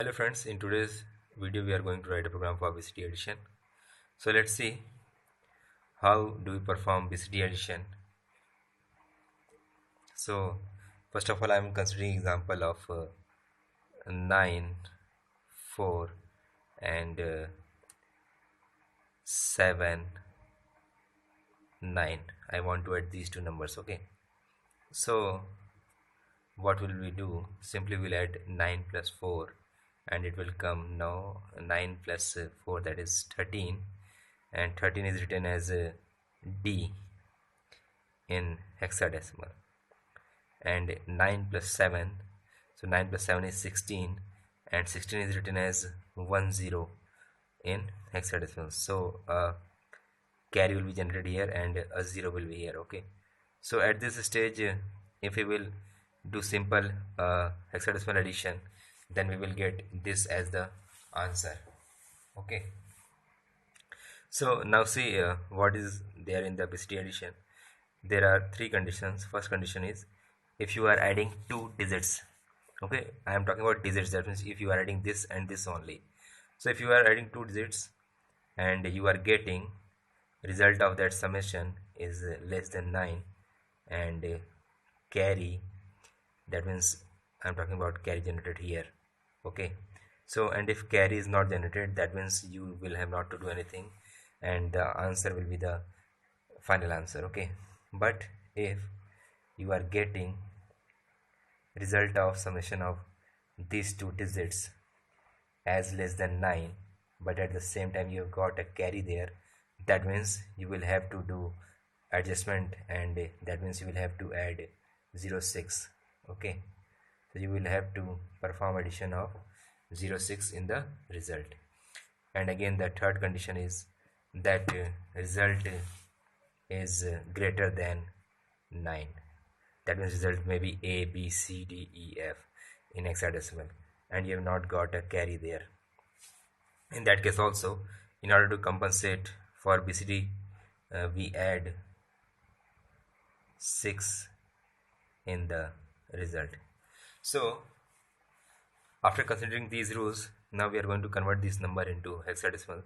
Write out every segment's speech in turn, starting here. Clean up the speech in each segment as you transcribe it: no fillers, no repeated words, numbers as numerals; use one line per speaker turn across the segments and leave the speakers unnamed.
Hello friends, in today's video we are going to write a program for BCD addition. So let's see how do we perform BCD addition. So first of all I am considering example of 9, 4 and 7, 9. I want to add these two numbers, okay. So what will we do? Simply we'll add 9 plus 4 and it will come now 9 plus 4, that is 13, and 13 is written as D in hexadecimal, and 9 plus 7, so 9 plus 7 is 16, and 16 is written as 10 in hexadecimal. So carry will be generated here and a 0 will be here, okay. So at this stage if we will do simple hexadecimal addition, then we will get this as the answer, okay. So now see what is there in the BCD addition. There are three conditions. First condition is if you are adding two digits, okay. I am talking about digits, that means if you are adding this and this only. So if you are adding two digits and you are getting result of that summation is less than 9 and carry, that means I am talking about carry generated here, okay. So and if carry is not generated, that means you will have not to do anything and the answer will be the final answer, okay. But if you are getting result of summation of these two digits as less than 9, but at the same time you have got a carry there, that means you will have to do adjustment, and that means you will have to add 06, okay. So you will have to perform addition of 06 in the result. And again the third condition is that result is greater than 9, that means result may be A, B, C, D, E, F in hexadecimal and you have not got a carry there. In that case also, in order to compensate for BCD, we add 6 in the result. So after considering these rules, now we are going to convert this number into hexadecimal.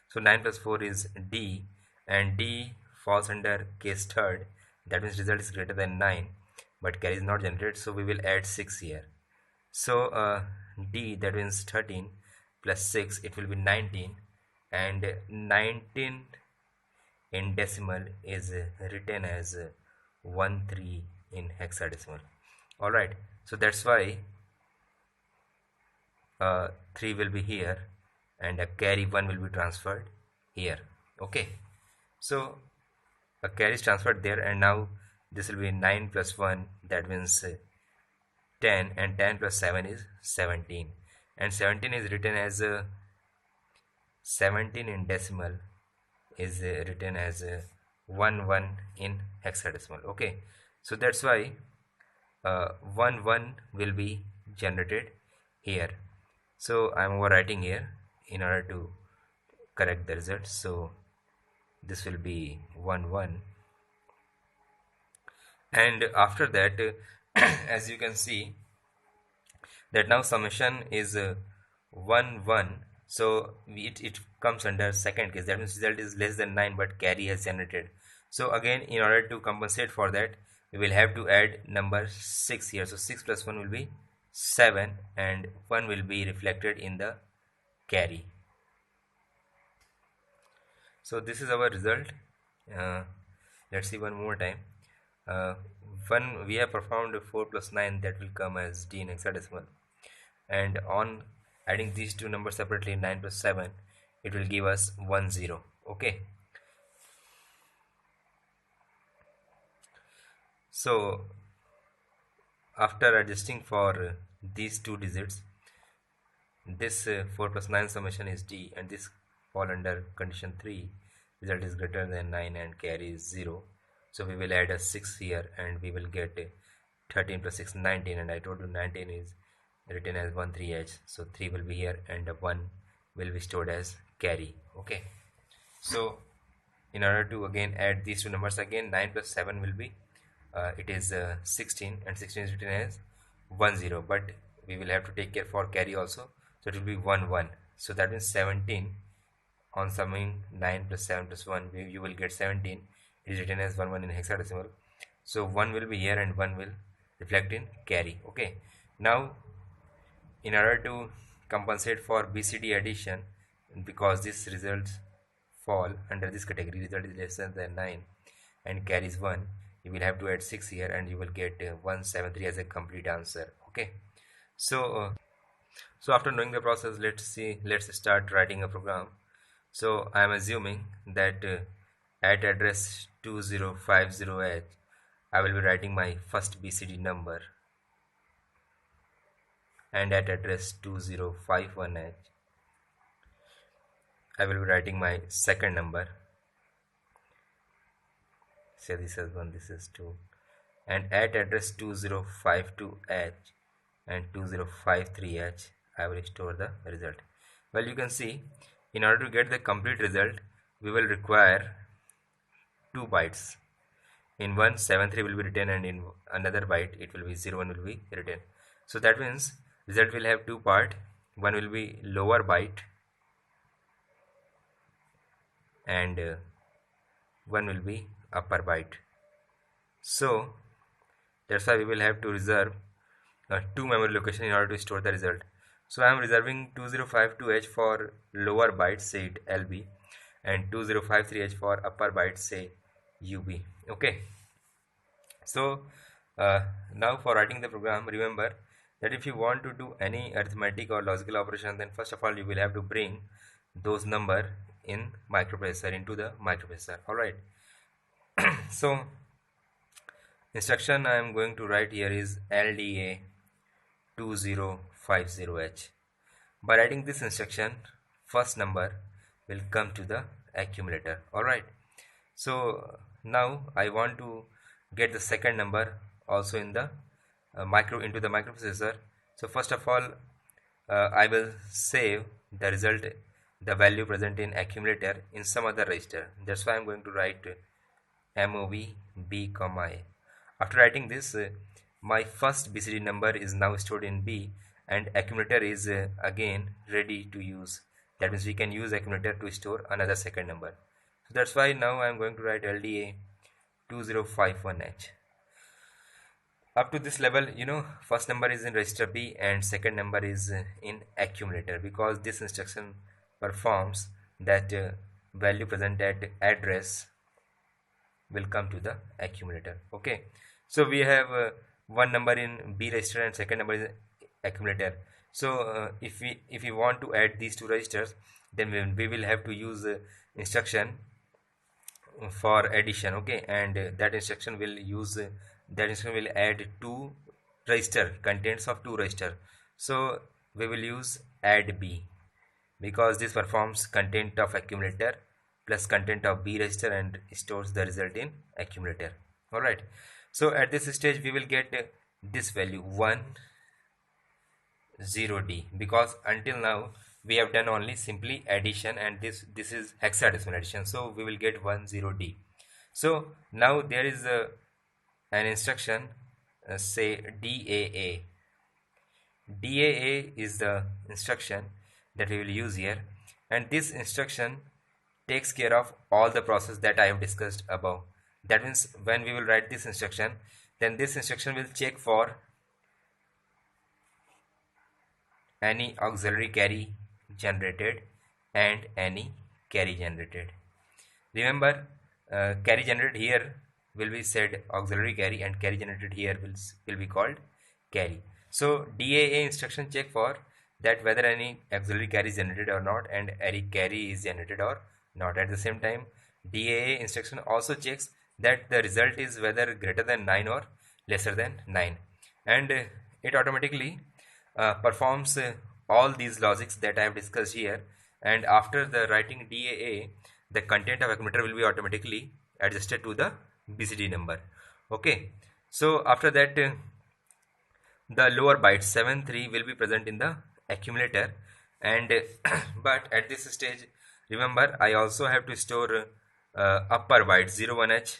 So 9 plus 4 is D, and D falls under case third, that means result is greater than 9 but carry is not generated, so we will add 6 here. So D, that means 13 plus 6, it will be 19, and 19 in decimal is written as 13 in hexadecimal. Alright, so that's why 3 will be here and a carry 1 will be transferred here, okay. So a carry is transferred there, and now this will be 9 plus 1, that means 10, and 10 plus 7 is 17, and 17 is written as 17 in decimal is written as 11 in hexadecimal, okay. So that's why 11 will be generated here. So I am overwriting here in order to correct the result. So this will be 11, and after that as you can see that now summation is 1 1, so it comes under second case, that means result is less than 9 but carry has generated. So again in order to compensate for that, we will have to add number 6 here. So 6 plus 1 will be 7 and 1 will be reflected in the carry. So this is our result. Let's see one more time. When we have performed 4 plus 9, that will come as D in hexadecimal, and on adding these two numbers separately, 9 plus 7, it will give us 10, okay. So after adjusting for these two digits, this 4 plus 9 summation is D, and this fall under condition 3, result is greater than 9 and carry is 0. So we will add a 6 here and we will get 13 plus 6 19, and I told you 19 is written as 13h, so 3 will be here and a 1 will be stored as carry, okay. So in order to again add these two numbers again, 9 plus 7 will be it is 16, and 16 is written as 10, but we will have to take care for carry also. So it will be 1 1. So that means 17. On summing 9 plus 7 plus 1, you will get 17. It is written as 1 1 in hexadecimal. So 1 will be here and 1 will reflect in carry. Okay. Now in order to compensate for BCD addition, because this results fall under this category, result is less than 9 and carries 1, you will have to add 6 here and you will get 173 as a complete answer. Okay. So after knowing the process, let's start writing a program. So I am assuming that at address 2050H I will be writing my first BCD number, and at address 2051H I will be writing my second number. Say this is 1, this is 2, and at address 2052H and 2053H I will store the result. Well, you can see, in order to get the complete result, we will require 2 bytes. In one 73 will be written, and in another byte it will be 01 will be written. So that means result will have 2 parts. One will be lower byte and one will be upper byte. So that's why we will have to reserve 2 memory location in order to store the result. So I am reserving 2052H for lower byte, say it LB, and 2053H for upper byte, say UB. Okay. So now for writing the program, remember that if you want to do any arithmetic or logical operation, then first of all you will have to bring those number in microprocessor, into the microprocessor. Alright. So instruction I am going to write here is LDA 2050H. By writing this instruction, first number will come to the accumulator. Alright. So now I want to get the second number also in the into the microprocessor. So first of all I will save the result, the value present in accumulator, in some other register. That's why I'm going to write MOV B, A. After writing this, my first BCD number is now stored in B, and accumulator is again ready to use. That means we can use accumulator to store another second number. So that's why now I'm going to write LDA 2051H. Up to this level, first number is in register B and second number is in accumulator, because this instruction performs that value present at address will come to the accumulator. Okay. So we have one number in B register and second number is accumulator. So if we want to add these two registers, then we will have to use instruction for addition. Okay, and that instruction will add two register, contents of two register. So we will use add B, because this performs content of accumulator plus content of B register and stores the result in accumulator. Alright. So at this stage we will get this value 10D, because until now we have done only simply addition, and this is hexadecimal addition, so we will get 10D. So now there is an instruction, say DAA. DAA is the instruction that we will use here, and this instruction takes care of all the process that I have discussed above. That means when we will write this instruction, then this instruction will check for any auxiliary carry generated and any carry generated. Remember, carry generated here will be said auxiliary carry, and carry generated here will be called carry. So DAA instruction check for that whether any auxiliary carry is generated or not, and any carry is generated or not. At the same time, DAA instruction also checks that the result is whether greater than 9 or lesser than 9, and it automatically performs all these logics that I have discussed here. And after the writing DAA, the content of accumulator will be automatically adjusted to the BCD number. Okay. So after that, the lower byte 73 will be present in the accumulator, and but at this stage, remember, I also have to store upper byte 01H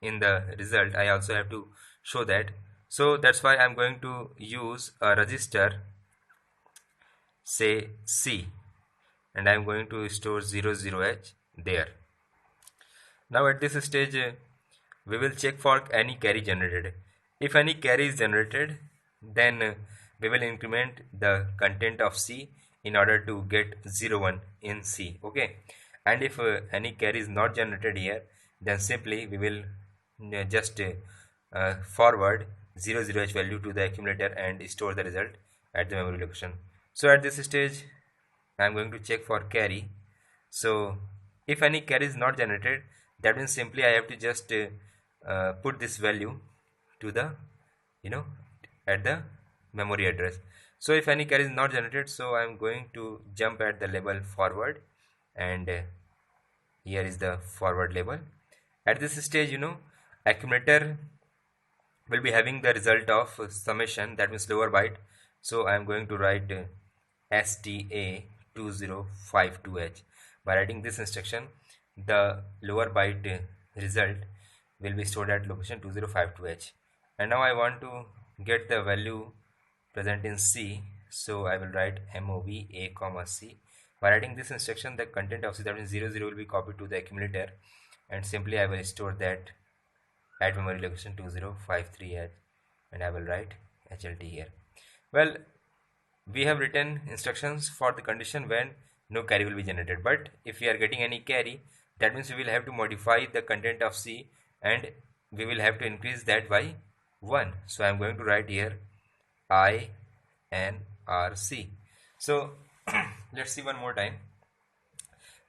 in the result. I also have to show that. So that's why I'm going to use a register say C, and I am going to store 00H there. Now at this stage we will check for any carry generated. If any carry is generated, then we will increment the content of C in order to get 01 in C. Okay, and if any carry is not generated here, then simply we will just forward 00H value to the accumulator and store the result at the memory location. So at this stage I am going to check for carry. So if any carry is not generated, that means simply I have to just put this value to the at the memory address. So if any carry is not generated, so I am going to jump at the label forward, and here is the forward label. At this stage, accumulator will be having the result of summation, that means lower byte. So I am going to write STA2052H. By writing this instruction, the lower byte result will be stored at location 2052H. And now I want to get the value present in C, so I will write MOV A, C. By writing this instruction, the content of C, that means 00, will be copied to the accumulator, and simply I will store that at memory location 2053H, and I will write HLT here. Well, we have written instructions for the condition when no carry will be generated, but if we are getting any carry, that means we will have to modify the content of C and we will have to increase that by 1. So I am going to write here INRC. So let's see one more time.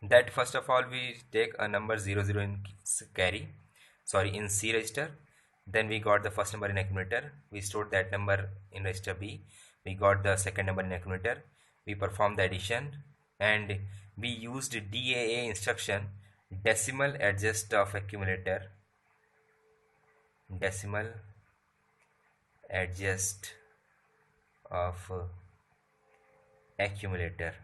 That first of all we take a number 00 in in C register. Then we got the first number in accumulator. We stored that number in register B. We got the second number in accumulator. We performed the addition and we used DAA instruction, decimal adjust of accumulator, decimal adjust of accumulator,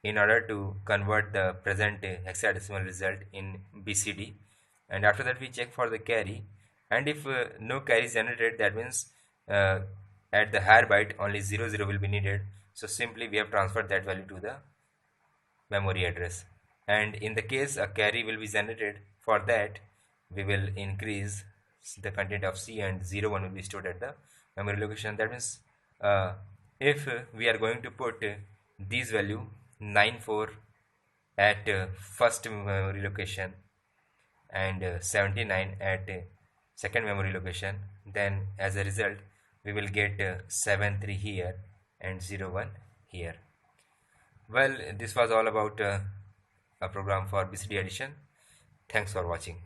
in order to convert the present hexadecimal result in BCD. And after that we check for the carry, and if no carry is generated, that means at the higher byte only 00 will be needed. So simply we have transferred that value to the memory address. And in the case a carry will be generated, for that we will increase the content of C and 01 will be stored at the memory location. That means if we are going to put these value 94 at first memory location and 79 at second memory location, then as a result we will get 73 here and 01 here. Well, this was all about a program for BCD addition. Thanks for watching.